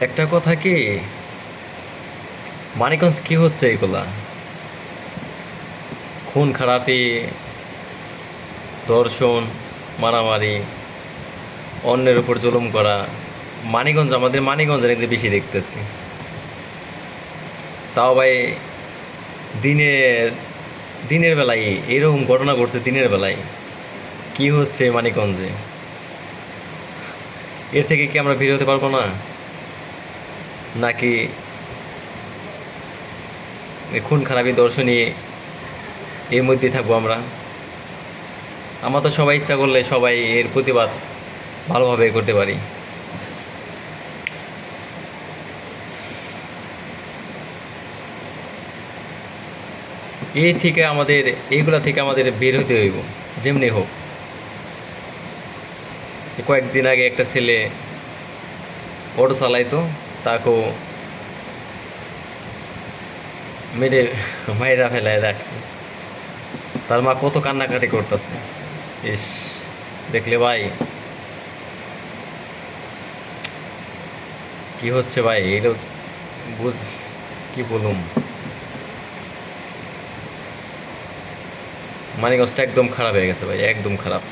একটা কথা কি, মানিকগঞ্জ কি হচ্ছে এগুলা? খুন খারাপি, ধর্ষণ, মারামারি, অন্যের উপর জুলুম করা। মানিকগঞ্জ, আমাদের মানিকগঞ্জের যে বেশি দেখতেছি। তাও ভাই দিনে দিনের বেলায় এরকম ঘটনা ঘটছে। দিনের বেলায় কি হচ্ছে মানিকগঞ্জে? এর থেকে কি আমরা বের হতে পারবো না? নাকি এই খুন খারাপি, দর্শনী এর মধ্যেই থাকবো আমরা? আমরা তো সবাই ইচ্ছা করলে সবাই এর প্রতিবাদ ভালোভাবে করতে পারি। এই থেকে আমাদের, এইগুলা থেকে আমাদের বের হতে হইব যেমনি হোক। কয়েকদিন আগে একটা ছেলে অটো চালাইতো, তাকেও মেরে মাইরা ফেলায় রাখছে। তার মা কত কান্নাকাটি করতেছে। ইস, দেখলে ভাই কি হচ্ছে ভাই, এটা বুঝ, কি বলুম। মানিকগঞ্জটা একদম খারাপ হয়ে গেছে ভাই, একদম খারাপ।